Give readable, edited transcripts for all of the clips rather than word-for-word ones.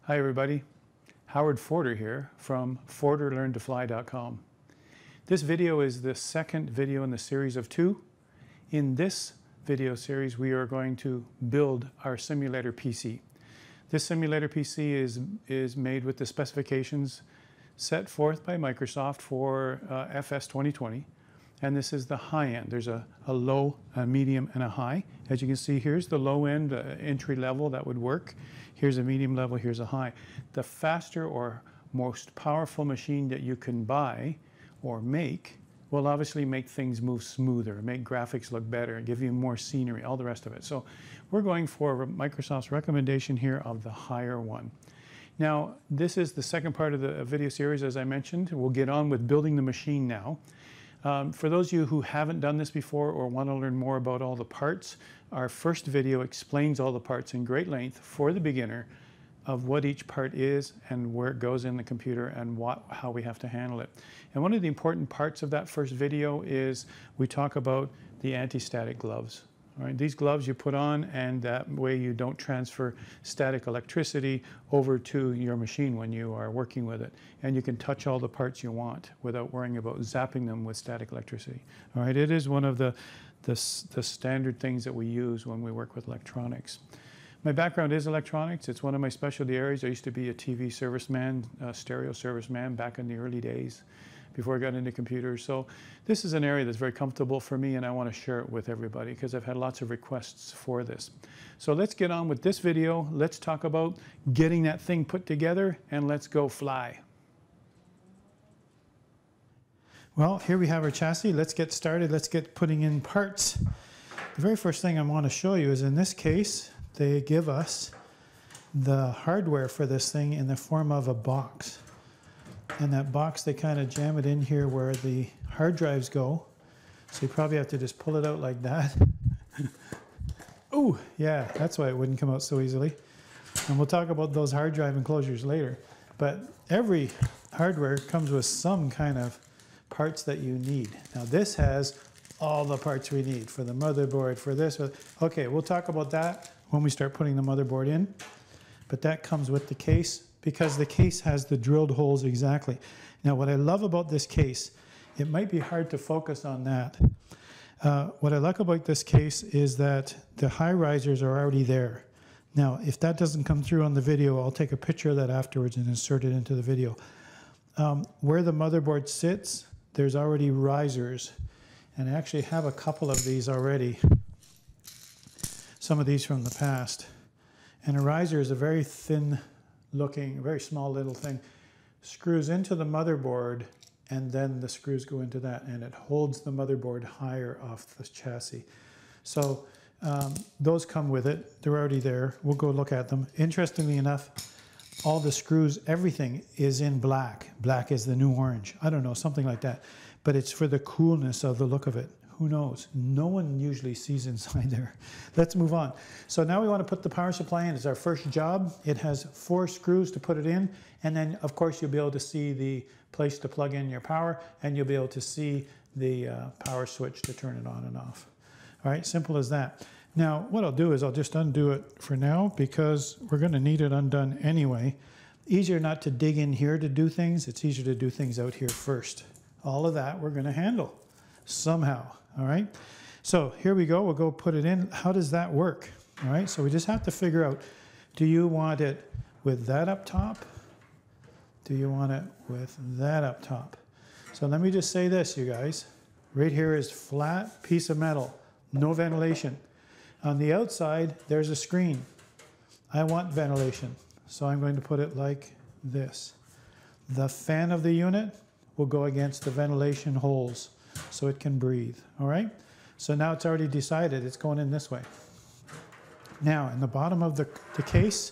Hi everybody, Howard Forder here from forderlearntofly.com. This video is the second video in the series of 2. In this video series we are going to build our simulator PC. This simulator PC is made with the specifications set forth by Microsoft for FS 2020, and this is the high end. There's a low, a medium, and a high. As you can see, here's the low end, entry level that would work. Here's a medium level, here's a high. The faster or most powerful machine that you can buy or make will obviously make things move smoother, make graphics look better, give you more scenery, all the rest of it. So we're going for Microsoft's recommendation here of the higher one. Now, this is the second part of the video series, as I mentioned. We'll get on with building the machine now. For those of you who haven't done this before or want to learn more about all the parts, our first video explains all the parts in great length for the beginner of what each part is and where it goes in the computer and how we have to handle it. And one of the important parts of that first video is we talk about the anti-static gloves. All right, these gloves you put on, and that way you don't transfer static electricity over to your machine when you are working with it. And you can touch all the parts you want without worrying about zapping them with static electricity. All right, it is one of the standard things that we use when we work with electronics. My background is electronics. It's one of my specialty areas. I used to be a TV serviceman, stereo serviceman back in the early days before I got into computers. So this is an area that's very comfortable for me, and I want to share it with everybody because I've had lots of requests for this. So let's get on with this video. Let's talk about getting that thing put together, and let's go fly. Well, here we have our chassis. Let's get started. Let's get putting in parts. The very first thing I want to show you is, in this case, they give us the hardware for this thing in the form of a box. And that box, they kind of jam it in here where the hard drives go. So you probably have to just pull it out like that. Oh, yeah, that's why it wouldn't come out so easily. And we'll talk about those hard drive enclosures later. But every hardware comes with some kind of parts that you need. Now this has all the parts we need for the motherboard, for this. Okay, we'll talk about that when we start putting the motherboard in. But that comes with the case, because the case has the drilled holes exactly. Now, what I love about this case, it might be hard to focus on that. What I like about this case is that the high risers are already there. Now, if that doesn't come through on the video, I'll take a picture of that afterwards and insert it into the video. Where the motherboard sits, there's already risers. And I actually have a couple of these already. Some of these from the past. And a riser is a very thin looking, very small little thing, screws into the motherboard, and then the screws go into that, and it holds the motherboard higher off the chassis. So those come with it. They're already there. We'll go look at them. Interestingly enough, all the screws, everything is in black. Black is the new orange. I don't know, something like that. But it's for the coolness of the look of it. Who knows? No one usually sees inside there. Let's move on. So now we want to put the power supply in. It's our first job. It has 4 screws to put it in. And then, of course, you'll be able to see the place to plug in your power, and you'll be able to see the power switch to turn it on and off. All right, simple as that. Now, what I'll do is I'll just undo it for now because we're going to need it undone anyway. Easier not to dig in here to do things. It's easier to do things out here first. All of that we're going to handle somehow. All right, so here we go. We'll go put it in. How does that work? All right, so we just have to figure out, do you want it with that up top? Do you want it with that up top? So let me just say this, you guys. Right here is flat piece of metal, no ventilation. On the outside, there's a screen. I want ventilation, so I'm going to put it like this. The fan of the unit will go against the ventilation holes, so it can breathe, all right? So now it's already decided it's going in this way. Now, in the bottom of the case,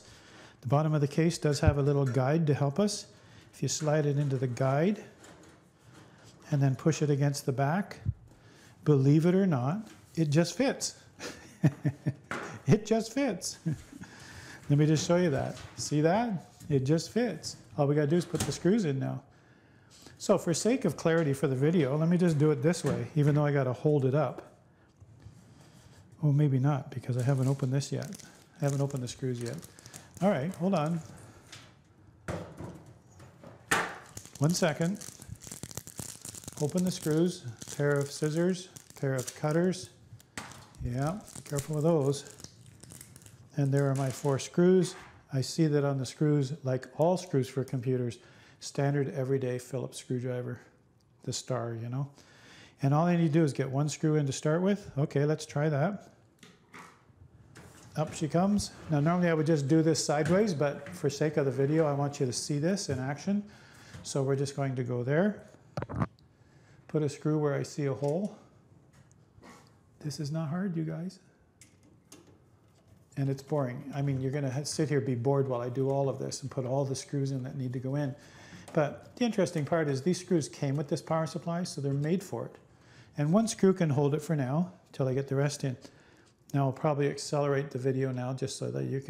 the bottom of the case does have a little guide to help us. If you slide it into the guide and then push it against the back, believe it or not, it just fits. It just fits. Let me just show you that. See that? It just fits. All we gotta do is put the screws in now. So for sake of clarity for the video, let me just do it this way, even though I got to hold it up. Oh, maybe not, because I haven't opened this yet. I haven't opened the screws yet. All right, hold on. 1 second. Open the screws, pair of scissors, pair of cutters. Yeah, be careful with those. And there are my 4 screws. I see that on the screws, like all screws for computers, standard everyday Phillips screwdriver, the star, you know. And all I need to do is get 1 screw in to start with. Okay, let's try that. Up she comes. Now normally I would just do this sideways, but for sake of the video, I want you to see this in action. So we're just going to go there. Put a screw where I see a hole. This is not hard, you guys. And it's boring. I mean, you're going to sit here be bored while I do all of this and put all the screws in that need to go in. But the interesting part is these screws came with this power supply, so they're made for it. And 1 screw can hold it for now until I get the rest in. Now I'll probably accelerate the video now just so that you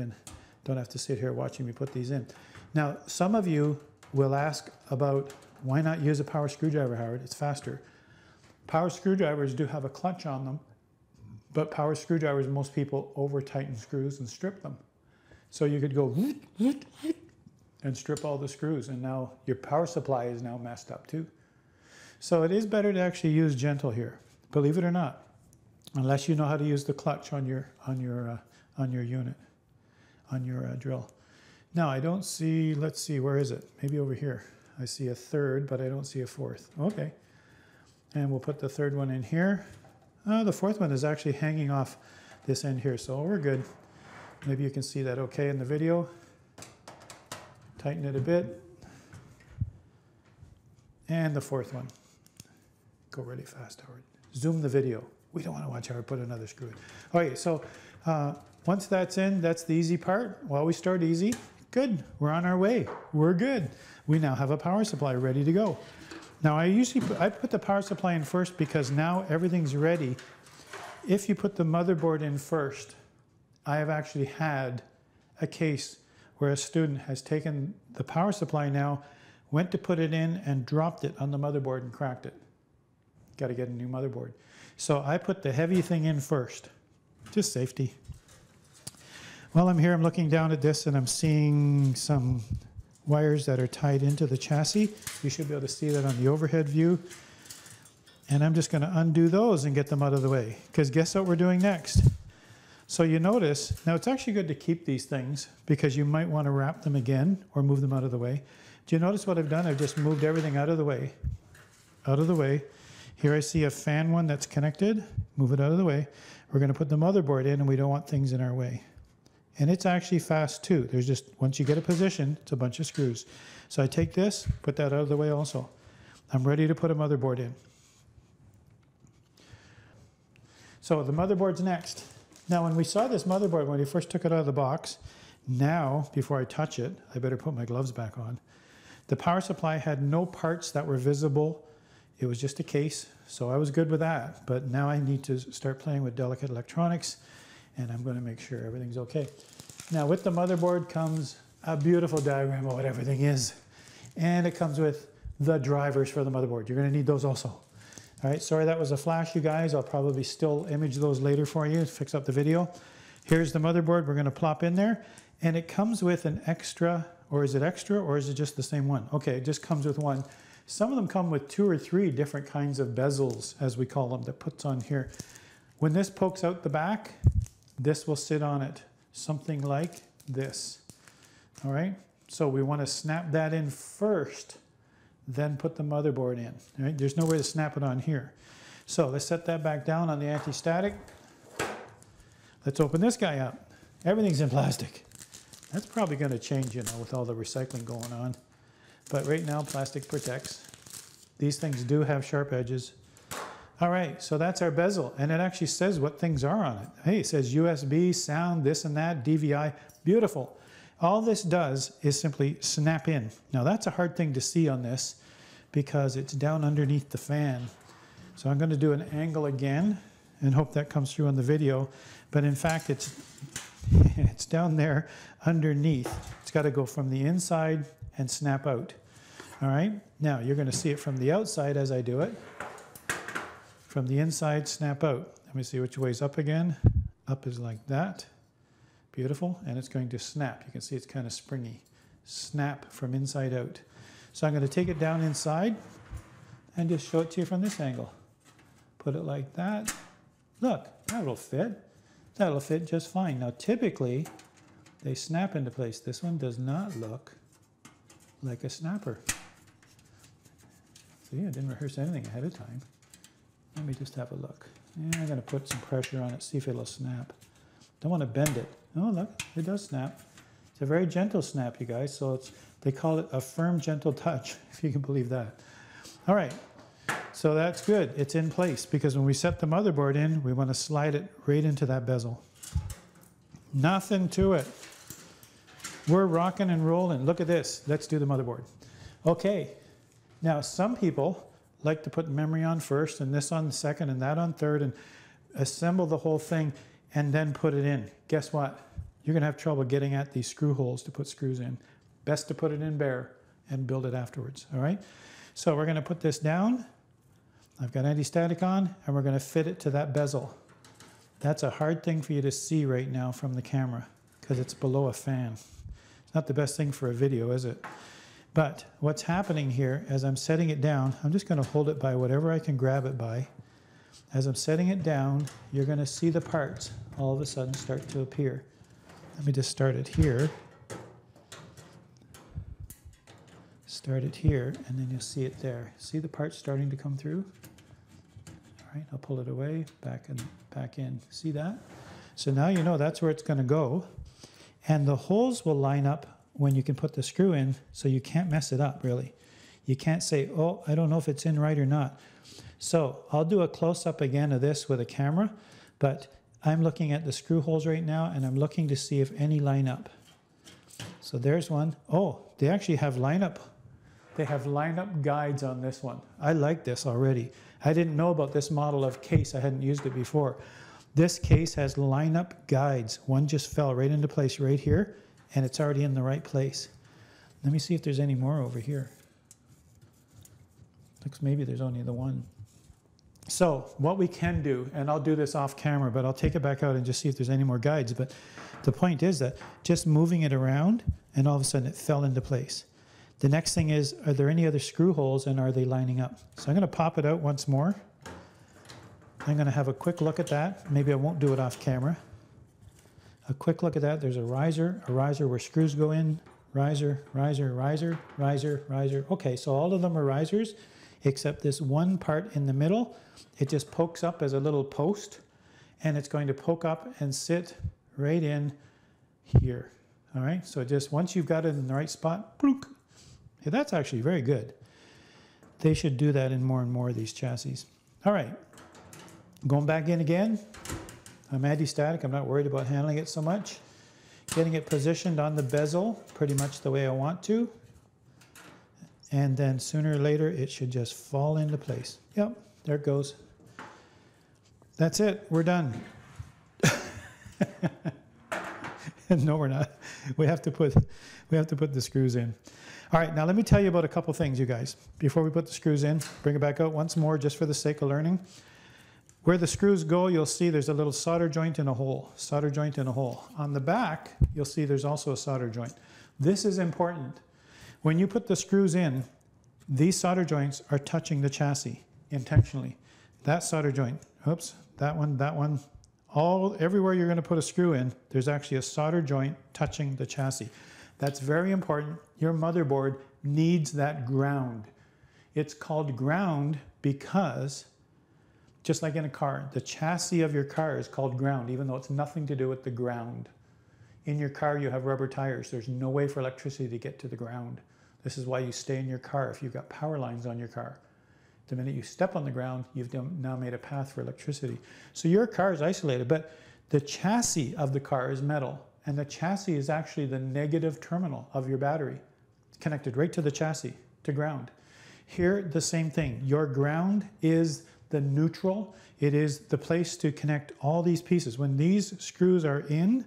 don't have to sit here watching me put these in. Now, some of you will ask about why not use a power screwdriver, Howard? It's faster. Power screwdrivers do have a clutch on them, but power screwdrivers, most people over-tighten screws and strip them. So you could go and strip all the screws, and now your power supply is now messed up too. So it is better to actually use gentle here, believe it or not, unless you know how to use the clutch on your unit, on your drill. Now I don't see, let's see, where is it? Maybe over here. I see a 3rd, but I don't see a 4th. Okay. And we'll put the 3rd one in here. The 4th one is actually hanging off this end here, so we're good. Maybe you can see that okay in the video. Tighten it a bit. And the 4th one. Go really fast, Howard. Zoom the video. We don't want to watch Howard put another screw in. Okay, so once that's in, that's the easy part. Well, we start easy. Good, we're on our way. We're good. We now have a power supply ready to go. Now I put the power supply in first because now everything's ready. If you put the motherboard in first, I have actually had a case where a student has taken the power supply now, went to put it in and dropped it on the motherboard and cracked it. Got to get a new motherboard. So I put the heavy thing in first, just safety. While I'm here, I'm looking down at this and I'm seeing some wires that are tied into the chassis. You should be able to see that on the overhead view. And I'm just going to undo those and get them out of the way. Because guess what we're doing next? So you notice, now it's actually good to keep these things because you might want to wrap them again or move them out of the way. Do you notice what I've done? I've just moved everything out of the way. Out of the way. Here I see a fan one that's connected. Move it out of the way. We're going to put the motherboard in and we don't want things in our way. And it's actually fast too. There's just, once you get a position, it's a bunch of screws. So I take this, put that out of the way also. I'm ready to put a motherboard in. So the motherboard's next. Now when we saw this motherboard, when we first took it out of the box, now, before I touch it, I better put my gloves back on. The power supply had no parts that were visible. It was just a case, so I was good with that. But now I need to start playing with delicate electronics, and I'm going to make sure everything's okay. Now with the motherboard comes a beautiful diagram of what everything is. And it comes with the drivers for the motherboard. You're going to need those also. All right, sorry that was a flash, you guys. I'll probably still image those later for you to fix up the video. Here's the motherboard we're going to plop in there. And it comes with an extra, or is it extra, or is it just the same one? Okay, it just comes with one. Some of them come with 2 or 3 different kinds of bezels, as we call them, that puts on here. When this pokes out the back, this will sit on it, something like this. All right, so we want to snap that in first, then put the motherboard in. All right, there's no way to snap it on here. So let's set that back down on the anti-static. Let's open this guy up. Everything's in plastic. That's probably going to change, you know, with all the recycling going on. But right now, plastic protects. These things do have sharp edges. All right, so that's our bezel, and it actually says what things are on it. Hey, it says USB, sound, this and that, DVI, beautiful. All this does is simply snap in. Now that's a hard thing to see on this because it's down underneath the fan. So I'm going to do an angle again and hope that comes through on the video. But in fact, it's down there underneath. It's got to go from the inside and snap out. All right, now you're going to see it from the outside as I do it. From the inside, snap out. Let me see which way's up again. Up is like that. Beautiful, and it's going to snap. You can see it's kind of springy. Snap from inside out. So I'm going to take it down inside and just show it to you from this angle. Put it like that. Look, that'll fit. That'll fit just fine. Now typically they snap into place. This one does not look like a snapper. See, I didn't rehearse anything ahead of time. Let me just have a look. Yeah, I'm going to put some pressure on it, see if it'll snap. Don't want to bend it. Oh, look, it does snap. It's a very gentle snap, you guys. So they call it a firm, gentle touch, if you can believe that. All right, so that's good. It's in place because when we set the motherboard in, we want to slide it right into that bezel. Nothing to it. We're rocking and rolling. Look at this. Let's do the motherboard. Okay. Now, some people like to put memory on first and this on second and that on third and assemble the whole thing and then put it in. Guess what? You're going to have trouble getting at these screw holes to put screws in. Best to put it in bare and build it afterwards. All right? So we're going to put this down. I've got anti-static on and we're going to fit it to that bezel. That's a hard thing for you to see right now from the camera because it's below a fan. It's not the best thing for a video, is it? But what's happening here, as I'm setting it down, I'm just going to hold it by whatever I can grab it by. As I'm setting it down, you're going to see the parts all of a sudden start to appear. Let me just start it here. Start it here, and then you'll see it there. See the parts starting to come through? All right, I'll pull it away, back in. See that? So now you know that's where it's going to go. And the holes will line up when you can put the screw in, so you can't mess it up, really. You can't say, oh, I don't know if it's in right or not. So I'll do a close-up again of this with a camera, but I'm looking at the screw holes right now, and I'm looking to see if any line up. So there's one. Oh, they actually have line-up. They have line-up guides on this one. I like this already. I didn't know about this model of case. I hadn't used it before. This case has line-up guides. One just fell right into place right here, and it's already in the right place. Let me see if there's any more over here. Looks maybe there's only the one. So what we can do, and I'll do this off camera, but I'll take it back out and just see if there's any more guides. But the point is that just moving it around, and all of a sudden it fell into place. The next thing is, are there any other screw holes and are they lining up? So I'm going to pop it out once more. I'm going to have a quick look at that. Maybe I won't do it off camera. A quick look at that. There's a riser where screws go in. Riser, riser, riser, riser, riser. Okay, so all of them are risers, except this one part in the middle. It just pokes up as a little post, and it's going to poke up and sit right in here. All right, so just once you've got it in the right spot, plunk. Yeah, that's actually very good. They should do that in more and more of these chassis. All right, going back in again. I'm anti-static. I'm not worried about handling it so much. Getting it positioned on the bezel pretty much the way I want to. And then sooner or later, it should just fall into place. Yep, there it goes. That's it. We're done. No, we're not. We have to put the screws in. All right, now let me tell you about a couple things, you guys. Before we put the screws in, bring it back out once more just for the sake of learning. Where the screws go, you'll see there's a little solder joint in a hole. Solder joint in a hole. On the back, you'll see there's also a solder joint. This is important. When you put the screws in, these solder joints are touching the chassis intentionally. That solder joint, oops, that one, everywhere you're going to put a screw in, there's actually a solder joint touching the chassis. That's very important. Your motherboard needs that ground. It's called ground because, just like in a car, the chassis of your car is called ground, even though it's nothing to do with the ground. In your car, you have rubber tires. There's no way for electricity to get to the ground. This is why you stay in your car if you've got power lines on your car. The minute you step on the ground, you've now made a path for electricity. So your car is isolated, but the chassis of the car is metal, and the chassis is actually the negative terminal of your battery. It's connected right to the chassis, to ground. Here, the same thing. Your ground is the neutral. It is the place to connect all these pieces. When these screws are in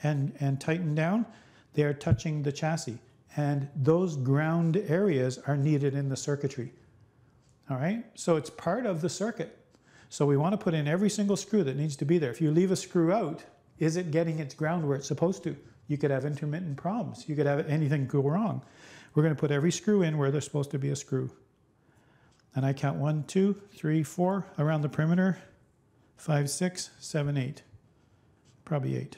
and tightened down, they are touching the chassis. And those ground areas are needed in the circuitry. All right, so it's part of the circuit. So we want to put in every single screw that needs to be there. If you leave a screw out, is it getting its ground where it's supposed to? You could have intermittent problems. You could have anything go wrong. we're going to put every screw in where there's supposed to be a screw. And I count 1, 2, 3, 4 around the perimeter, 5, 6, 7, 8. Probably 8.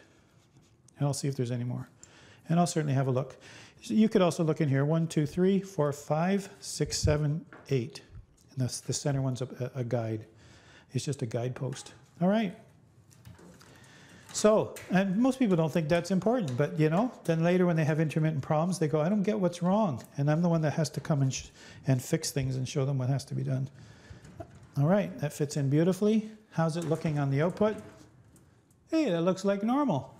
And I'll see if there's any more. And I'll certainly have a look. So you could also look in here. 1, 2, 3, 4, 5, 6, 7, 8. And that's the center one's a guide. It's just a guidepost. All right. So, and most people don't think that's important, but you know, then later when they have intermittent problems, they go, I don't get what's wrong. And I'm the one that has to come and fix things and show them what has to be done. All right, that fits in beautifully. How's it looking on the output? Hey, that looks like normal.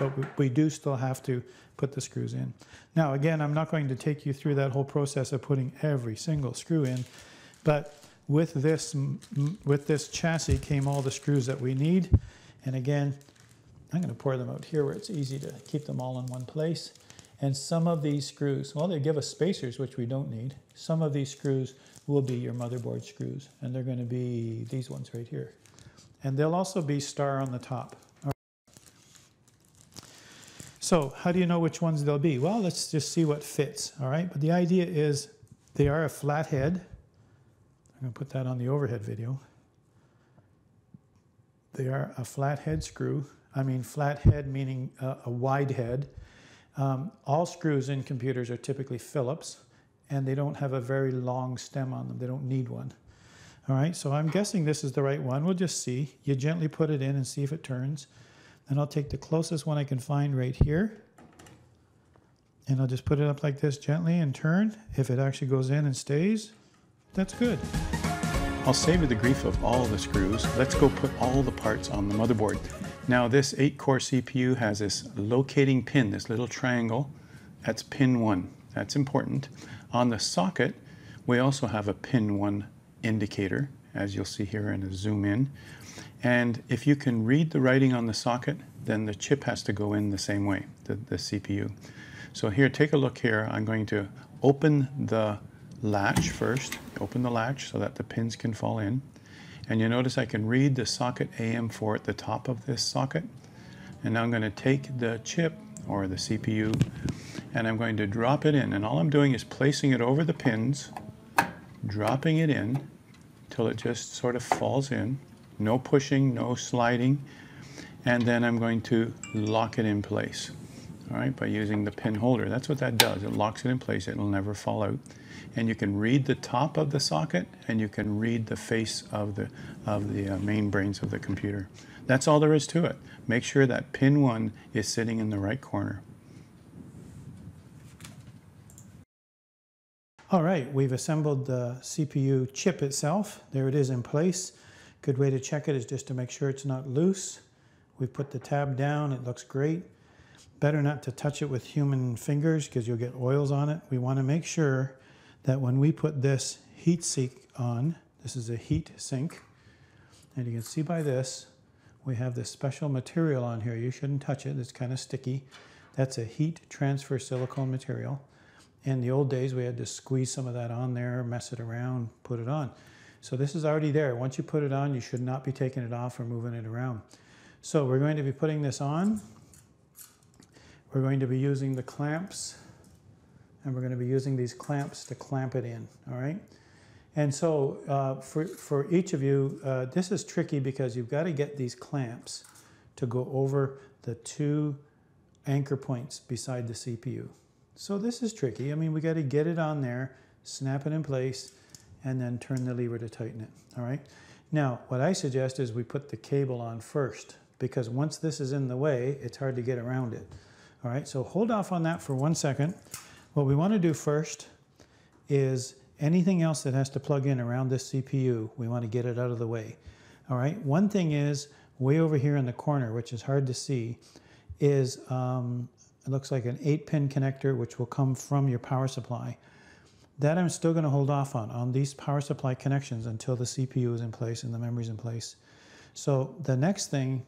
But we do still have to put the screws in. Now, again, I'm not going to take you through that whole process of putting every single screw in, but with this chassis came all the screws that we need. And again, I'm going to pour them out here where it's easy to keep them all in one place. And some of these screws, well, they give us spacers, which we don't need. Some of these screws will be your motherboard screws, and they're going to be these ones right here. And they'll also be star on the top. All right. So how do you know which ones they'll be? Well, let's just see what fits, all right? But the idea is they are a flat head. I'm going to put that on the overhead video. They are a flat head screw. I mean, flat head meaning a wide head. All screws in computers are typically Phillips, and they don't have a very long stem on them. They don't need one. All right, so I'm guessing this is the right one. We'll just see. You gently put it in and see if it turns. And I'll take the closest one I can find right here. And I'll just put it up like this gently and turn. If it actually goes in and stays, that's good. I'll save you the grief of all the screws. Let's go put all the parts on the motherboard. Now this 8-core CPU has this locating pin, this little triangle. That's pin 1. That's important. On the socket, we also have a pin 1 indicator, as you'll see here in a zoom in. And if you can read the writing on the socket, then the chip has to go in the same way, the CPU. So here, take a look here. I'm going to open the latch first. Open the latch so that the pins can fall in. And you notice I can read the socket AM4 at the top of this socket. And now I'm going to take the chip, or the CPU, and I'm going to drop it in. And all I'm doing is placing it over the pins, dropping it in till it just sort of falls in. No pushing, no sliding. And then I'm going to lock it in place, all right, by using the pin holder. That's what that does. It locks it in place. It'll never fall out. And you can read the top of the socket, and you can read the face of the main brains of the computer. That's all there is to it. Make sure that pin 1 is sitting in the right corner. All right, we've assembled the CPU chip itself. There it is in place. Good way to check it is just to make sure it's not loose. We put the tab down. It looks great. Better not to touch it with human fingers because you'll get oils on it. We want to make sure that when we put this Heatsink on, this is a Heatsink, and you can see by this, we have this special material on here. You shouldn't touch it, it's kind of sticky. That's a heat transfer silicone material. In the old days, we had to squeeze some of that on there, mess it around, put it on. So this is already there. Once you put it on, you should not be taking it off or moving it around. So we're going to be putting this on. We're going to be using the clamps, and we're going to be using these clamps to clamp it in, all right? And so for each of you, this is tricky because you've got to get these clamps to go over the 2 anchor points beside the CPU. So this is tricky. I mean, we got to get it on there, snap it in place, and then turn the lever to tighten it, all right? Now, what I suggest is we put the cable on first, because once this is in the way, it's hard to get around it. All right, so hold off on that for 1 second. What we want to do first is anything else that has to plug in around this CPU, we want to get it out of the way. All right, one thing is way over here in the corner, which is hard to see, is it looks like an 8-pin connector, which will come from your power supply. That I'm still going to hold off on these power supply connections until the CPU is in place and the memory's in place. So the next thing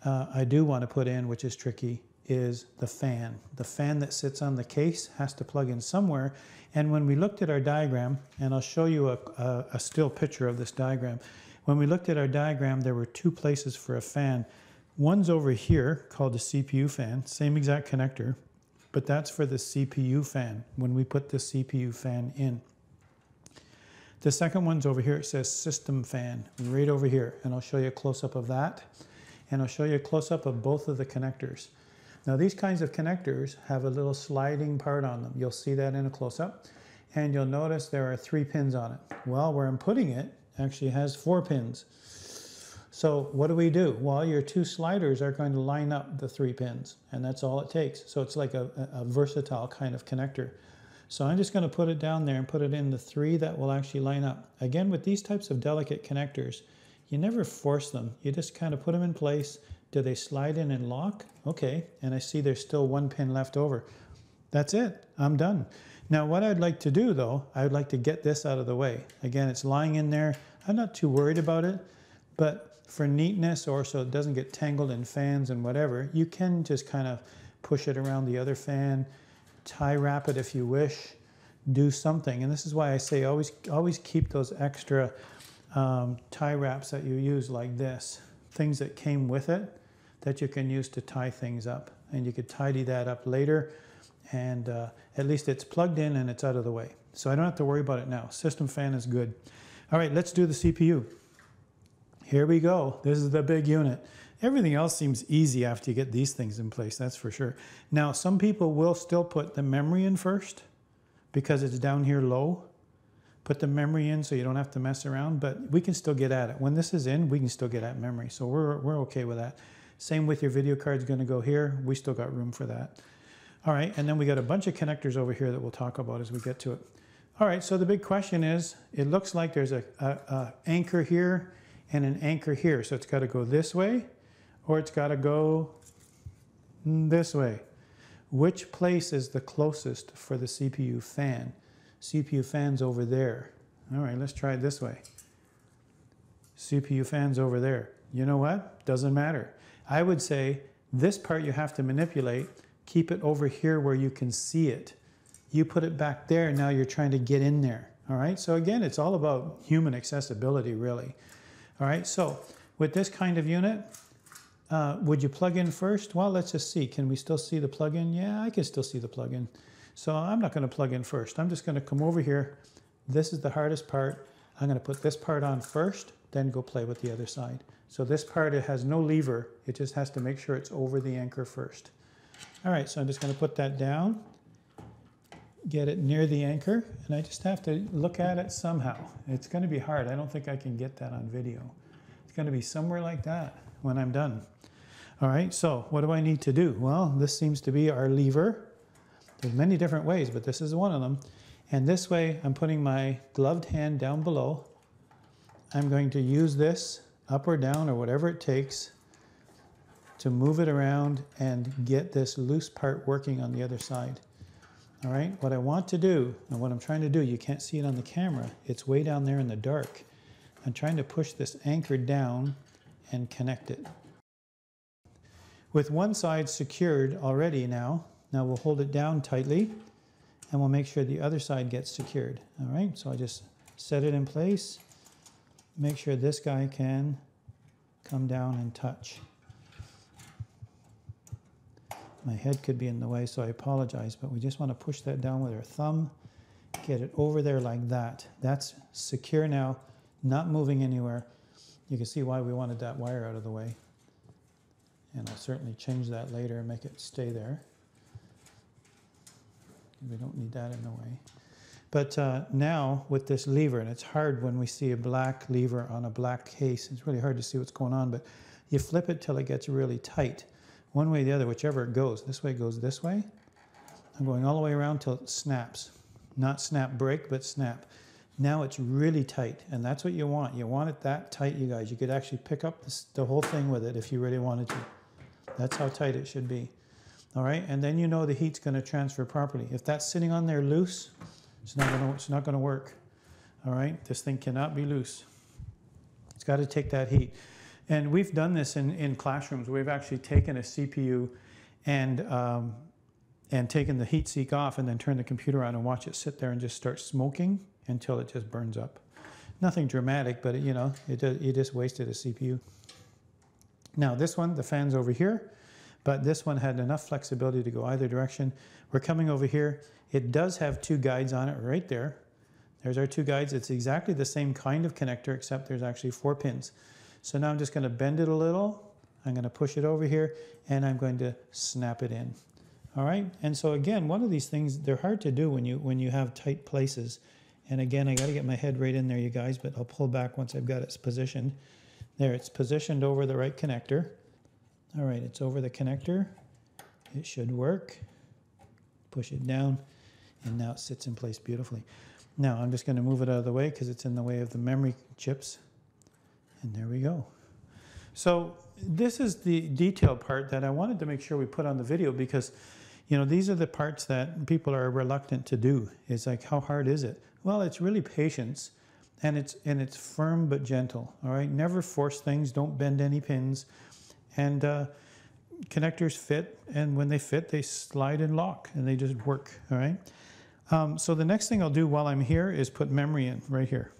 I do want to put in, which is tricky, is the fan. The fan that sits on the case has to plug in somewhere. And when we looked at our diagram, and I'll show you a still picture of this diagram. When we looked at our diagram, there were 2 places for a fan. One's over here called the CPU fan, same exact connector. but that's for the CPU fan, when we put the CPU fan in. The second one's over here. It says system fan, right over here. And I'll show you a close-up of that. And I'll show you a close-up of both of the connectors. Now these kinds of connectors have a little sliding part on them. You'll see that in a close-up. And you'll notice there are 3 pins on it. Well, where I'm putting it actually has 4 pins. So what do? Well, your 2 sliders are going to line up the 3 pins, and that's all it takes. So it's like a versatile kind of connector. So I'm just going to put it down there and put it in the 3 that will actually line up. Again, with these types of delicate connectors, you never force them. You just kind of put them in place. Do they slide in and lock? Okay, and I see there's still 1 pin left over. That's it, I'm done. Now what I'd like to do though, I would like to get this out of the way. Again, it's lying in there. I'm not too worried about it, but for neatness or so it doesn't get tangled in fans and whatever, you can just kind of push it around the other fan, tie wrap it if you wish, do something. And this is why I say always keep those extra tie wraps that you use like this, things that came with it that you can use to tie things up. And you could tidy that up later, and at least it's plugged in and it's out of the way. So I don't have to worry about it now. System fan is good. All right, let's do the CPU. Here we go. This is the big unit. Everything else seems easy after you get these things in place, that's for sure. Now, some people will still put the memory in first because it's down here low. Put the memory in so you don't have to mess around, but we can still get at it. When this is in, we can still get at memory, so we're okay with that. Same with your video card's going to go here. We still got room for that. All right, and then we got a bunch of connectors over here that we'll talk about as we get to it. All right, so the big question is, it looks like there's a anchor here and an anchor here. So it's got to go this way, or it's got to go this way. Which place is the closest for the CPU fan? CPU fan's over there. All right, let's try it this way. CPU fan's over there. You know what? Doesn't matter. I would say this part you have to manipulate. Keep it over here where you can see it. You put it back there, now you're trying to get in there. All right, so again, it's all about human accessibility, really. All right, so with this kind of unit, would you plug in first? Well, let's just see. Can we still see the plug-in? Yeah, I can still see the plug-in. So I'm not going to plug in first. I'm just going to come over here. This is the hardest part. I'm going to put this part on first, then go play with the other side. So this part, it has no lever. It just has to make sure it's over the anchor first. All right, so I'm just going to put that down, get it near the anchor, and I just have to look at it somehow. It's going to be hard. I don't think I can get that on video. It's going to be somewhere like that when I'm done. All right, so what do I need to do? Well, this seems to be our lever. There's many different ways, but this is one of them. And this way, I'm putting my gloved hand down below. I'm going to use this up or down or whatever it takes to move it around and get this loose part working on the other side. All right, what I want to do, and what I'm trying to do, you can't see it on the camera, it's way down there in the dark. I'm trying to push this anchor down and connect it. With one side secured already now we'll hold it down tightly and we'll make sure the other side gets secured. All right, so I just set it in place, make sure this guy can come down and touch. My head could be in the way, so I apologize, but we just want to push that down with our thumb, get it over there like that. That's secure now, not moving anywhere. You can see why we wanted that wire out of the way. And I'll certainly change that later and make it stay there. We don't need that in the way. But now with this lever, and it's hard when we see a black lever on a black case, it's really hard to see what's going on, but you flip it till it gets really tight. One way or the other, whichever it goes. This way goes this way. I'm going all the way around till it snaps. Not snap break, but snap. Now it's really tight, and that's what you want. You want it that tight, you guys. You could actually pick up the whole thing with it if you really wanted to. That's how tight it should be. All right, and then you know the heat's going to transfer properly. If that's sitting on there loose, it's not going to work. All right, this thing cannot be loose. It's got to take that heat. And we've done this in classrooms. We've actually taken a CPU and taken the heat sink off and then turned the computer on and watch it sit there and just start smoking until it just burns up. Nothing dramatic, but you know, you just wasted a CPU. Now this one, the fan's over here, but this one had enough flexibility to go either direction. We're coming over here. It does have 2 guides on it right there. There's our 2 guides. It's exactly the same kind of connector, except there's actually 4 pins. So now I'm just going to bend it a little. I'm going to push it over here, and I'm going to snap it in. All right. And so again, one of these things, they're hard to do when you have tight places. And again, I got to get my head right in there, you guys, but I'll pull back once I've got it positioned. There, it's positioned over the right connector. All right, it's over the connector. It should work. Push it down, and now it sits in place beautifully. Now, I'm just going to move it out of the way because it's in the way of the memory chips. And there we go. So this is the detail part that I wanted to make sure we put on the video because, you know, these are the parts that people are reluctant to do. It's like, how hard is it? Well, it's really patience, and it's firm but gentle. All right, never force things. Don't bend any pins, and connectors fit. And when they fit, they slide and lock, and they just work. All right. So the next thing I'll do while I'm here is put memory in right here.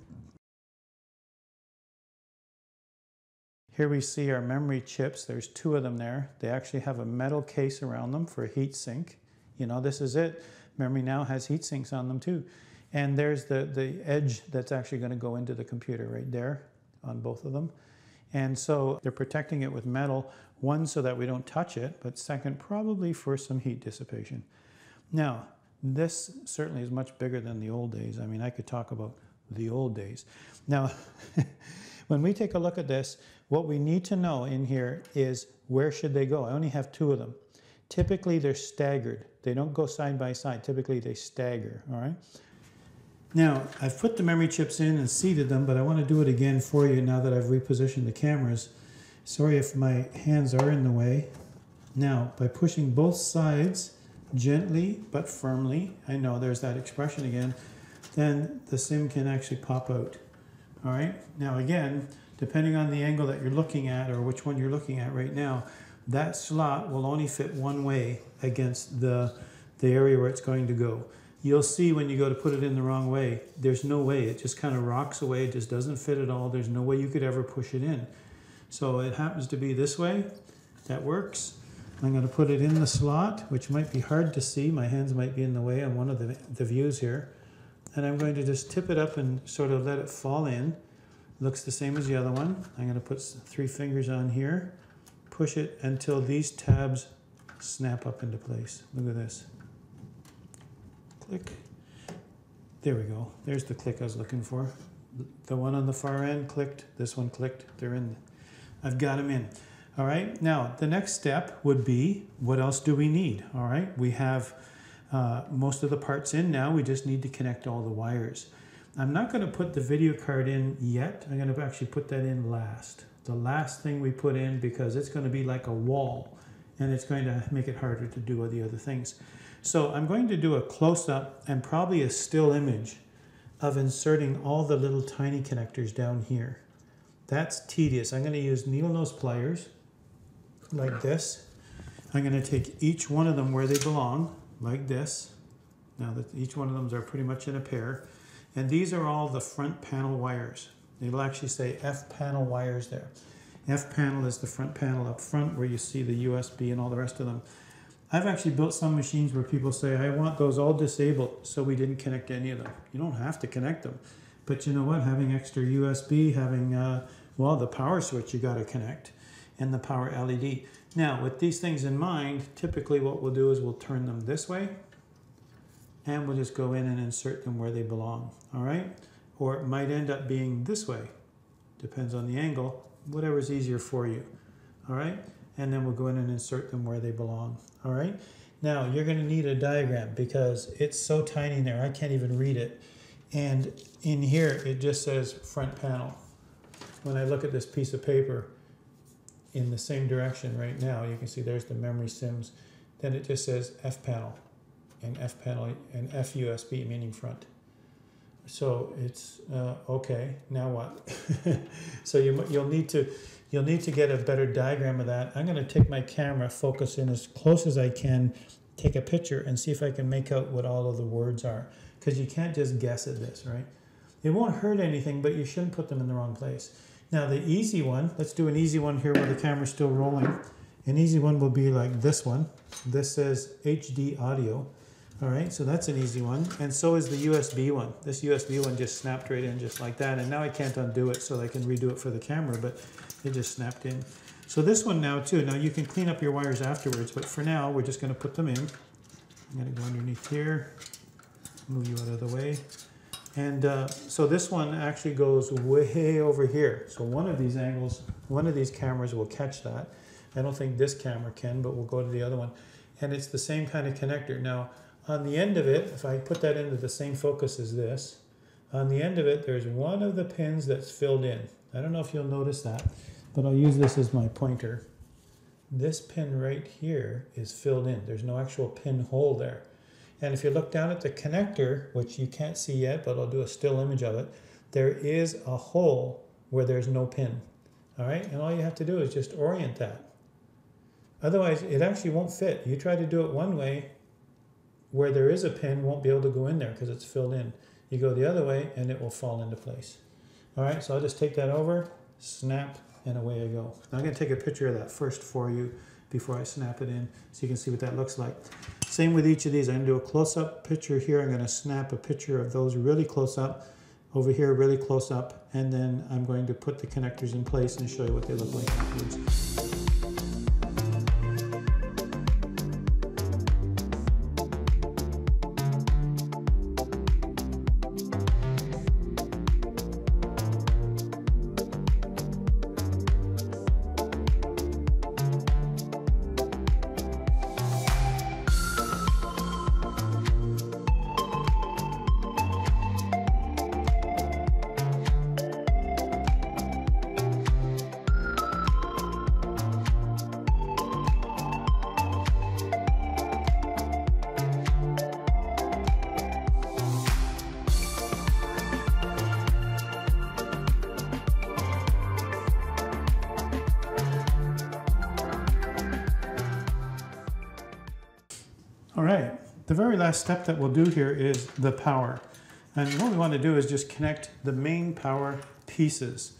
Here we see our memory chips. There's 2 of them there. They actually have a metal case around them for a heat sink. You know, this is it. Memory now has heat sinks on them too. And there's the edge that's actually going to go into the computer right there on both of them. And so they're protecting it with metal, one, so that we don't touch it, but second, probably for some heat dissipation. Now, this certainly is much bigger than the old days. I mean, I could talk about the old days. Now, when we take a look at this, what we need to know in here is where should they go? I only have 2 of them. Typically, they're staggered. They don't go side by side. Typically, they stagger, all right? Now, I've put the memory chips in and seated them, but I want to do it again for you now that I've repositioned the cameras. Sorry if my hands are in the way. Now, by pushing both sides gently but firmly, I know there's that expression again, then the SIM can actually pop out. All right? Now, again, depending on the angle that you're looking at or which one you're looking at right now, that slot will only fit one way against the area where it's going to go. You'll see when you go to put it in the wrong way, there's no way. It just kind of rocks away. It just doesn't fit at all. There's no way you could ever push it in. So it happens to be this way. That works. I'm going to put it in the slot, which might be hard to see. My hands might be in the way on one of the views here. And I'm going to just tip it up and sort of let it fall in. Looks the same as the other one. I'm going to put 3 fingers on here. Push it until these tabs snap up into place. Look at this. Click. There we go. There's the click I was looking for. The one on the far end clicked. This one clicked. They're in. I've got them in. All right. Now, the next step would be, what else do we need? All right. We have most of the parts in now. We just need to connect all the wires. I'm not going to put the video card in yet. I'm going to actually put that in last. The last thing we put in, because it's going to be like a wall, and it's going to make it harder to do all the other things. So I'm going to do a close-up and probably a still image of inserting all the little tiny connectors down here. That's tedious. I'm going to use needle nose pliers like this. I'm going to take each one of them where they belong, like this. Now that each one of them are pretty much in a pair. And these are all the front panel wires. It'll actually say F panel wires there. F panel is the front panel up front where you see the USB and all the rest of them. I've actually built some machines where people say, I want those all disabled, so we didn't connect any of them. You don't have to connect them. But you know what? Having extra USB, having, well, the power switch you got to connect, and the power LED. Now, with these things in mind, typically what we'll do is we'll turn them this way, and we'll just go in and insert them where they belong, all right? Or it might end up being this way. Depends on the angle, whatever's easier for you, all right? And then we'll go in and insert them where they belong, all right? Now, you're gonna need a diagram because it's so tiny in there, I can't even read it. And in here, it just says front panel. When I look at this piece of paper in the same direction right now, you can see there's the memory SIMs. Then it just says F panel and F panel and F USB, meaning front. So it's, okay, now what? So you'll need to get a better diagram of that. I'm gonna take my camera, focus in as close as I can, take a picture and see if I can make out what all of the words are. Because you can't just guess at this, right? It won't hurt anything, but you shouldn't put them in the wrong place. Now the easy one, let's do an easy one here while the camera's still rolling, An easy one will be like this one. This says HD audio. All right, so that's an easy one. And so is the USB one. This USB one just snapped right in just like that. And now I can't undo it, so I can redo it for the camera, but it just snapped in. So this one now too, now you can clean up your wires afterwards, but for now, we're just gonna put them in. I'm gonna go underneath here, move you out of the way. And so this one actually goes way over here. So one of these angles, one of these cameras will catch that. I don't think this camera can, but we'll go to the other one. And it's the same kind of connector. Now, on the end of it, if I put that into the same focus as this, on the end of it, there's one of the pins that's filled in. I don't know if you'll notice that, but I'll use this as my pointer. This pin right here is filled in. There's no actual pin hole there. And if you look down at the connector, which you can't see yet, but I'll do a still image of it, there is a hole where there's no pin. All right, and all you have to do is just orient that. Otherwise, it actually won't fit. You try to do it one way, where there is a pin, won't be able to go in there because it's filled in. You go the other way, and it will fall into place. All right, so I'll just take that over, snap, and away I go. Now I'm going to take a picture of that first for you before I snap it in, so you can see what that looks like. Same with each of these. I'm going to do a close-up picture here. I'm going to snap a picture of those really close up. Over here, really close up, and then I'm going to put the connectors in place and show you what they look like afterwards. All right, the very last step that we'll do here is the power. And what we want to do is just connect the main power pieces.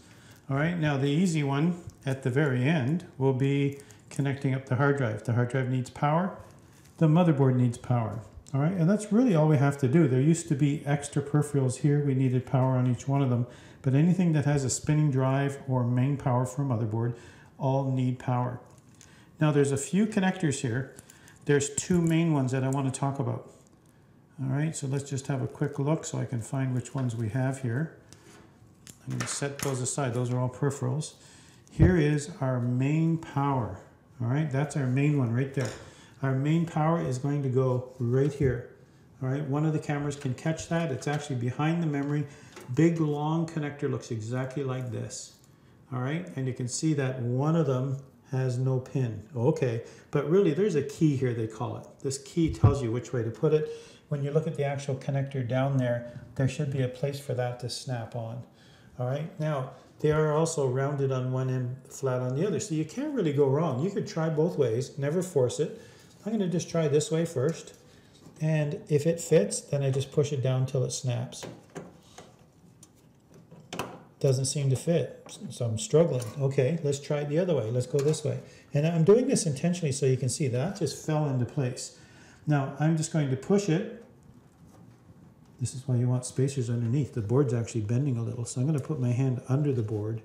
All right, now the easy one at the very end will be connecting up the hard drive. The hard drive needs power, the motherboard needs power. All right, and that's really all we have to do. There used to be extra peripherals here. We needed power on each one of them, but anything that has a spinning drive or main power for a motherboard all need power. Now there's a few connectors here. There's two main ones that I want to talk about. All right, so let's just have a quick look so I can find which ones we have here. I'm going to set those aside. Those are all peripherals. Here is our main power. All right, that's our main one right there. Our main power is going to go right here. All right, one of the cameras can catch that. It's actually behind the memory. Big, long connector looks exactly like this. All right, and you can see that one of them has no pin. Okay, but really there's a key here, they call it. This key tells you which way to put it. When you look at the actual connector down there, there should be a place for that to snap on. All right, now they are also rounded on one end, flat on the other, so you can't really go wrong. You could try both ways, never force it. I'm going to just try this way first, and if it fits, then I just push it down till it snaps. Doesn't seem to fit, so I'm struggling. Okay, let's try it the other way. Let's go this way. And I'm doing this intentionally so you can see that just fell into place. Now I'm just going to push it. This is why you want spacers underneath. The board's actually bending a little, so I'm going to put my hand under the board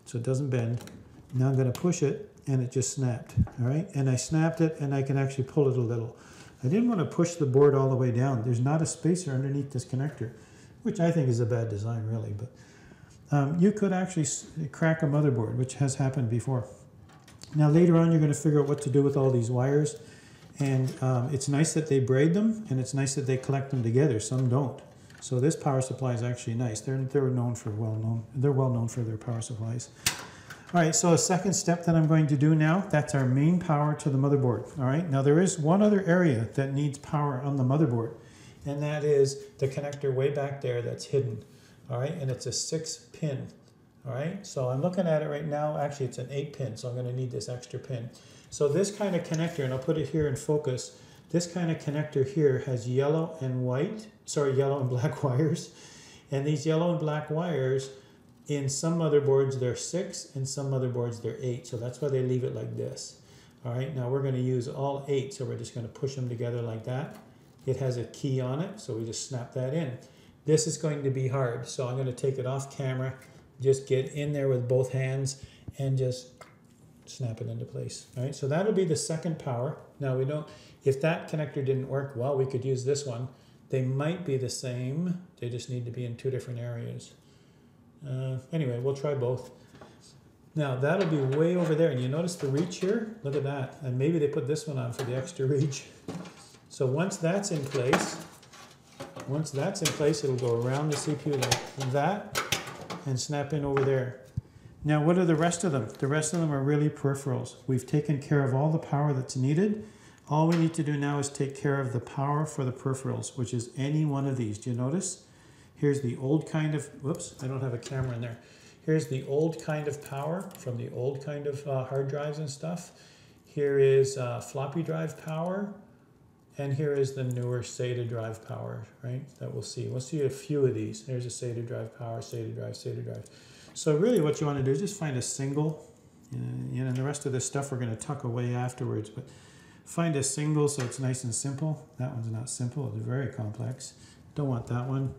so it doesn't bend. Now I'm going to push it, and it just snapped. All right, and I snapped it, and I can actually pull it a little. I didn't want to push the board all the way down. There's not a spacer underneath this connector, which I think is a bad design, really, but you could actually crack a motherboard, which has happened before. Now later on you're going to figure out what to do with all these wires, and it's nice that they braid them, and it's nice that they collect them together. Some don't. So this power supply is actually nice. They're well known for their power supplies. All right, so a second step that I'm going to do now, that's our main power to the motherboard. All right, now there is one other area that needs power on the motherboard, and that is the connector way back there that's hidden. All right, and it's a 6-pin. All right, so I'm looking at it right now. Actually, it's an 8-pin, so I'm going to need this extra pin. So this kind of connector, and I'll put it here in focus, this kind of connector here has yellow and black wires. And these yellow and black wires, in some motherboards they're 6, in some motherboards they're 8. So that's why they leave it like this. All right, now we're going to use all 8, so we're just going to push them together like that. It has a key on it, so we just snap that in. This is going to be hard, so I'm going to take it off camera, just get in there with both hands and just snap it into place. All right, so that'll be the second power. Now we don't, if that connector didn't work, well, we could use this one. They might be the same, they just need to be in 2 different areas. Anyway, we'll try both. Now that'll be way over there, and you notice the reach here? Look at that, and maybe they put this one on for the extra reach. So once that's in place, it'll go around the CPU like that and snap in over there. Now what are the rest of them? The rest of them are really peripherals. We've taken care of all the power that's needed. All we need to do now is take care of the power for the peripherals, which is any one of these. Do you notice? Here's the old kind of, whoops, I don't have a camera in there. Here's the old kind of power from the old kind of hard drives and stuff. Here is floppy drive power. And here is the newer SATA drive power, right? That we'll see. We'll see a few of these. There's a SATA drive power, SATA drive, SATA drive. So really what you want to do is just find a single, and the rest of this stuff we're going to tuck away afterwards, but find a single so it's nice and simple. That one's not simple, it's very complex. Don't want that one.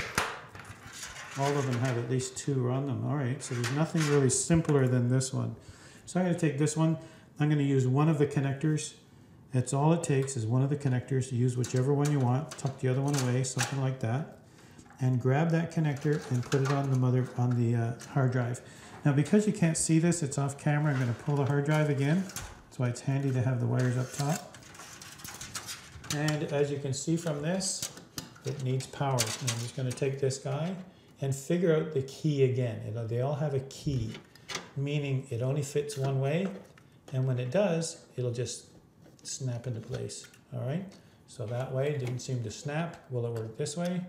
All of them have at least 2 on them. All right, so there's nothing really simpler than this one. So I'm going to take this one. I'm going to use one of the connectors. That's all it takes is one of the connectors. Use whichever one you want. Tuck the other one away, something like that. And grab that connector and put it on the hard drive. Now because you can't see this, it's off camera, I'm going to pull the hard drive again. That's why it's handy to have the wires up top. And as you can see from this, it needs power. And I'm just going to take this guy and figure out the key again. They all have a key, meaning it only fits one way. And when it does, it'll just snap into place. All right, so that way it didn't seem to snap. Will it work this way?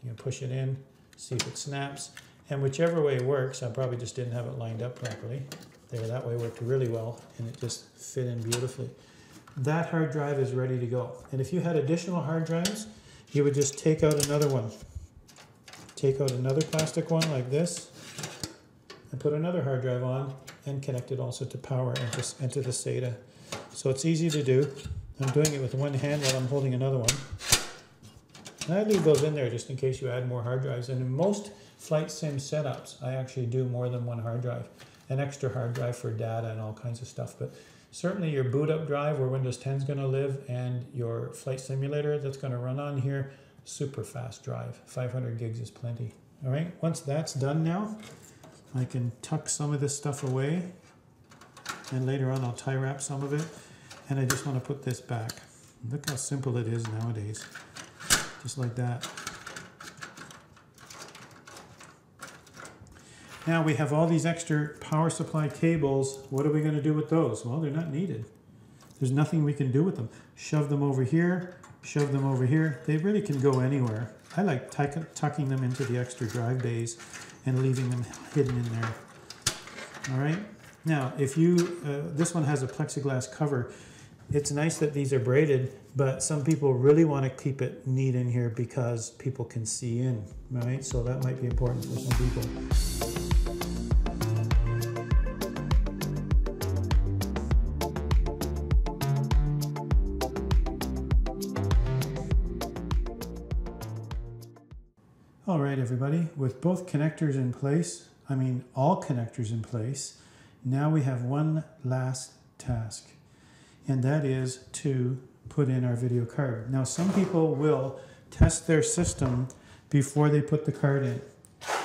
You can push it in, see if it snaps, and whichever way it works, I probably just didn't have it lined up properly. There, that way worked really well, and it just fit in beautifully. That hard drive is ready to go. And if you had additional hard drives, you would just take out another one. Take out another plastic one like this, and put another hard drive on, and connect it also to power and to the SATA. So it's easy to do. I'm doing it with one hand while I'm holding another one. And I leave those in there just in case you add more hard drives. And in most flight sim setups, I actually do more than one hard drive. An extra hard drive for data and all kinds of stuff. But certainly your boot up drive where Windows 10 is going to live and your flight simulator that's going to run on here, super fast drive. 500 gigs is plenty. All right, once that's done now, I can tuck some of this stuff away. And later on I'll tie wrap some of it. And I just want to put this back. Look how simple it is nowadays. Just like that. Now we have all these extra power supply cables. What are we going to do with those? Well, they're not needed. There's nothing we can do with them. Shove them over here, shove them over here. They really can go anywhere. I like tucking them into the extra drive bays and leaving them hidden in there. All right. Now, if you, this one has a plexiglass cover. It's nice that these are braided, but some people really want to keep it neat in here because people can see in, right? So that might be important for some people. All right, everybody, with both connectors in place, I mean all connectors in place, now we have one last task. And that is to put in our video card. Now some people will test their system before they put the card in.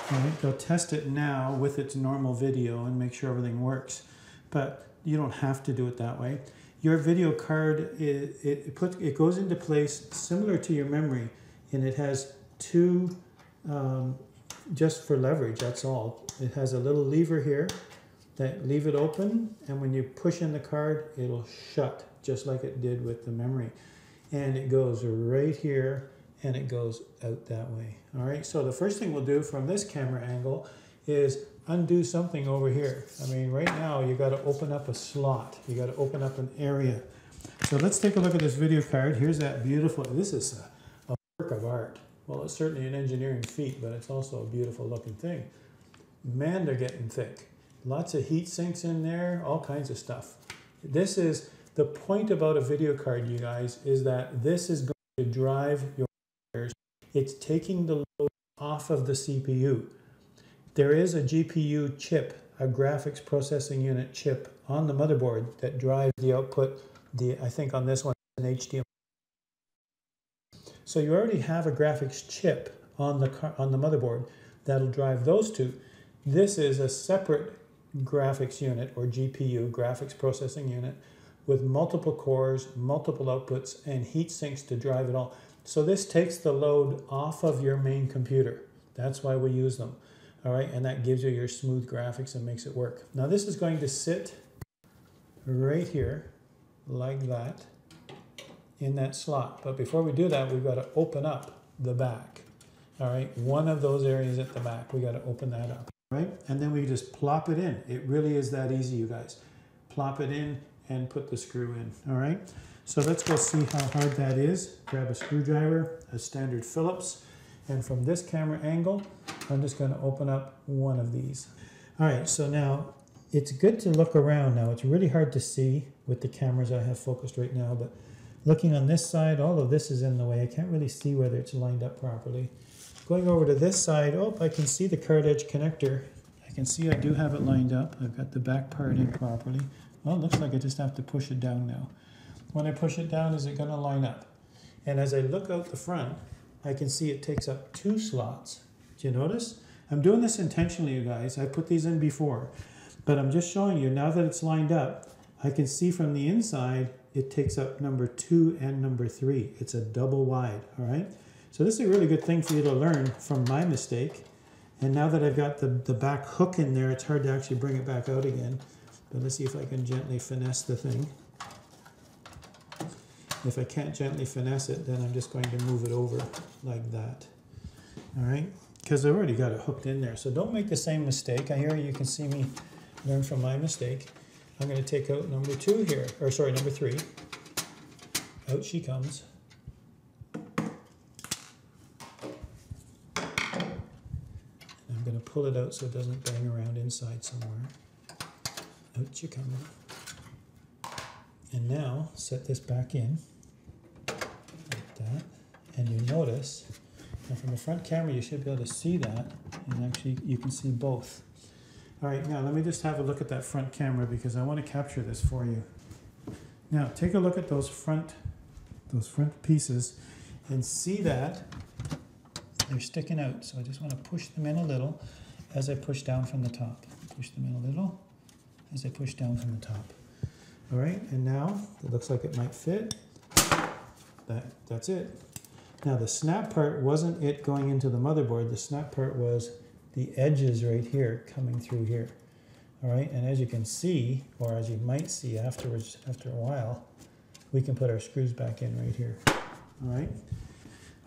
Right? They'll test it now with its normal video and make sure everything works. But you don't have to do it that way. Your video card, it goes into place similar to your memory, and it has 2, just for leverage, that's all. It has a little lever here. That leave it open, and when you push in the card, it'll shut just like it did with the memory. And it goes right here, and it goes out that way. All right, so the first thing we'll do from this camera angle is undo something over here. I mean, right now, you got to open up a slot. You got to open up an area. So let's take a look at this video card. Here's that beautiful, this is a work of art. Well, it's certainly an engineering feat, but it's also a beautiful looking thing. Man, they're getting thick. Lots of heat sinks in there, all kinds of stuff. This is The point about a video card, you guys, is that this is going to drive your wires. It's taking the load off of the CPU. There is a GPU chip, a graphics processing unit chip on the motherboard that drives the output. I think on this one, an HDMI. So you already have a graphics chip on the motherboard that'll drive those two. This is a separate graphics unit, or GPU, graphics processing unit, with multiple cores, multiple outputs, and heat sinks to drive it all. So this takes the load off of your main computer. That's why we use them. All right, and that gives you your smooth graphics and makes it work. Now this is going to sit right here, like that, in that slot. But before we do that, we've got to open up the back. All right, one of those areas at the back, we got to open that up. Right, and then we just plop it in. It really is that easy, you guys. Plop it in and put the screw in. All right, so let's go see how hard that is. Grab a screwdriver, a standard Phillips, and from this camera angle, I'm just going to open up one of these. All right, so now it's good to look around now. It's really hard to see with the cameras I have focused right now, but looking on this side, all of this is in the way. I can't really see whether it's lined up properly. Going over to this side, oh, I can see the card edge connector. I can see I do have it lined up. I've got the back part in properly. Well, it looks like I just have to push it down now. When I push it down, is it going to line up? And as I look out the front, I can see it takes up 2 slots. Do you notice? I'm doing this intentionally, you guys. I put these in before, but I'm just showing you now that it's lined up. I can see from the inside, it takes up number 2 and number 3. It's a double wide, all right? So this is a really good thing for you to learn from my mistake. And now that I've got the back hook in there, it's hard to actually bring it back out again. But let's see if I can gently finesse the thing. If I can't gently finesse it, then I'm just going to move it over like that. All right? Because I've already got it hooked in there. So don't make the same mistake. I hear you can see me learn from my mistake. I'm going to take out number 2 here, or sorry, number 3. Out she comes. I'm going to pull it out so it doesn't bang around inside somewhere. Out you come. And now set this back in like that. And you notice, and from the front camera you should be able to see that, and actually you can see both. All right, now let me just have a look at that front camera because I want to capture this for you. Now take a look at those front pieces and see that they're sticking out. So I just want to push them in a little as I push down from the top. Push them in a little as I push down from the top. All right, and now it looks like it might fit. That's it. Now the snap part wasn't it going into the motherboard. The snap part was the edges right here coming through here. All right, and as you can see, or as you might see afterwards, after a while, we can put our screws back in right here. All right.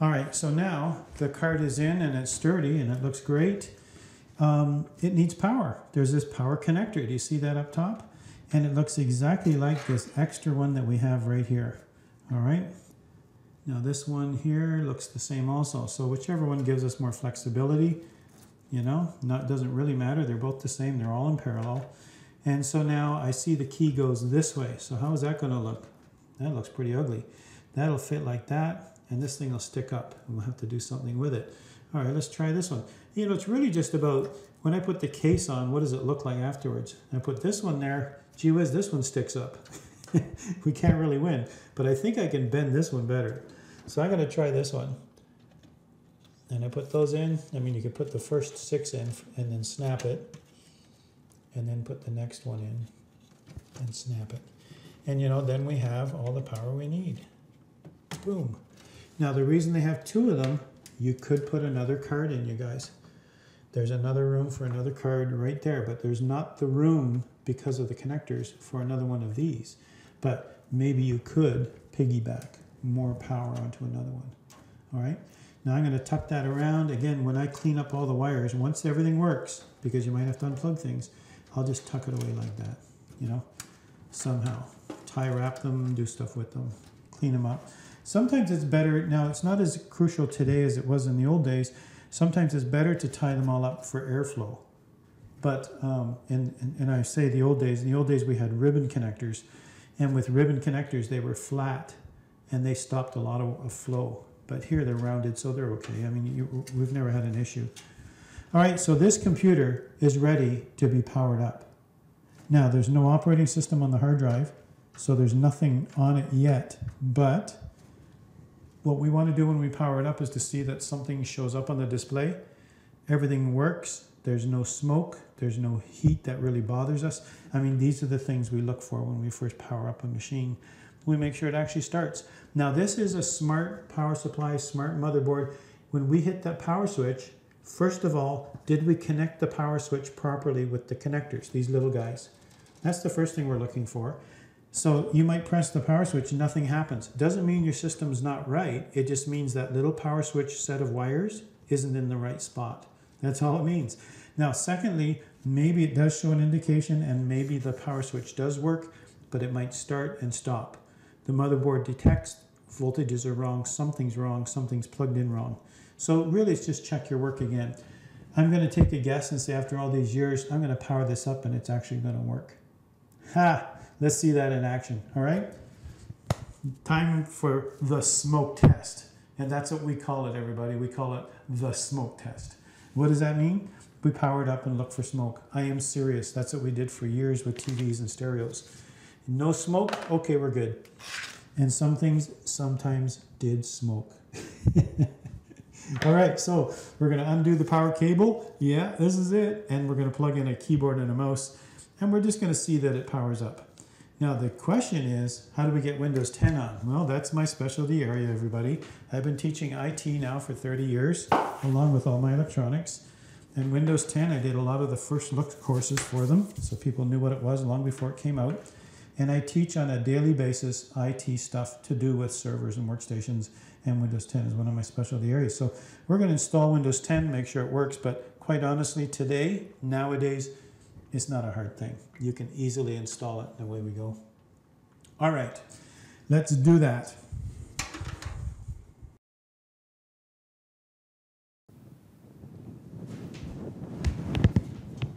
All right, so now the card is in and it's sturdy and it looks great. It needs power. There's this power connector. Do you see that up top? And it looks exactly like this extra one that we have right here. All right. Now this one here looks the same also. So whichever one gives us more flexibility, you know, doesn't really matter. They're both the same. They're all in parallel. And so now I see the key goes this way. So how is that going to look? That looks pretty ugly. That'll fit like that. And this thing will stick up. And we'll have to do something with it. All right, let's try this one. You know, it's really just about, when I put the case on, what does it look like afterwards? I put this one there. Gee whiz, this one sticks up. We can't really win. But I think I can bend this one better. So I'm going to try this one. And I put those in. I mean, you could put the first 6 in and then snap it. And then put the next one in and snap it. And, you know, then we have all the power we need. Boom. Now, the reason they have 2 of them, you could put another card in, you guys. There's another room for another card right there, but there's not the room because of the connectors for another one of these. But maybe you could piggyback more power onto another one. All right. Now I'm going to tuck that around. Again, when I clean up all the wires, once everything works, because you might have to unplug things, I'll just tuck it away like that, you know, somehow. Tie wrap them, do stuff with them, clean them up. Sometimes it's better, now it's not as crucial today as it was in the old days. Sometimes it's better to tie them all up for airflow. But, and I say the old days, in the old days we had ribbon connectors. And with ribbon connectors, they were flat and they stopped a lot of flow. But here they're rounded, so they're okay. I mean, we've never had an issue. All right, so this computer is ready to be powered up. Now, there's no operating system on the hard drive, so there's nothing on it yet. But what we want to do when we power it up is to see that something shows up on the display. Everything works. There's no smoke. There's no heat that really bothers us. I mean, these are the things we look for when we first power up a machine. We make sure it actually starts. Now, this is a smart power supply, smart motherboard. When we hit that power switch, first of all, did we connect the power switch properly with the connectors, these little guys? That's the first thing we're looking for. So you might press the power switch, nothing happens. Doesn't mean your system's not right. It just means that little power switch set of wires isn't in the right spot. That's all it means. Now, secondly, maybe it does show an indication and maybe the power switch does work, but it might start and stop. The motherboard detects voltages are wrong, something's plugged in wrong. So really it's just check your work again. I'm going to take a guess and say after all these years, I'm going to power this up and it's actually going to work. Ha! Let's see that in action, all right? Time for the smoke test. And that's what we call it, everybody. We call it the smoke test. What does that mean? We power it up and look for smoke. I am serious. That's what we did for years with TVs and stereos. No smoke? Okay, we're good. And some things sometimes did smoke. All right, so we're going to undo the power cable. Yeah, this is it. And we're going to plug in a keyboard and a mouse. And we're just going to see that it powers up. Now, the question is, how do we get Windows 10 on? Well, that's my specialty area, everybody. I've been teaching IT now for 30 years, along with all my electronics. And Windows 10, I did a lot of the first look courses for them, so people knew what it was long before it came out. And I teach on a daily basis IT stuff to do with servers and workstations, and Windows 10 is one of my specialty areas. So we're going to install Windows 10, make sure it works, but quite honestly, today, nowadays, it's not a hard thing. You can easily install it, and away we go. All right, let's do that.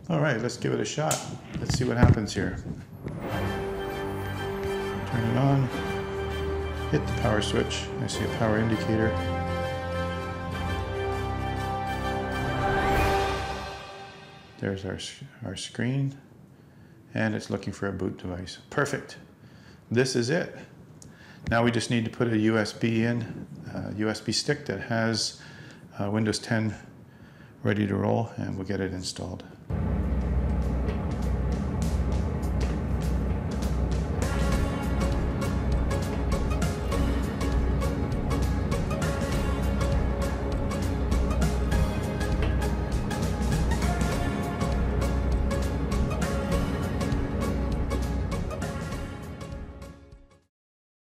All right, let's give it a shot. Let's see what happens here. Turn it on, hit the power switch. I see a power indicator. There's our screen, and it's looking for a boot device. Perfect. This is it. Now we just need to put a USB in, a USB stick that has Windows 10 ready to roll, and we'll get it installed.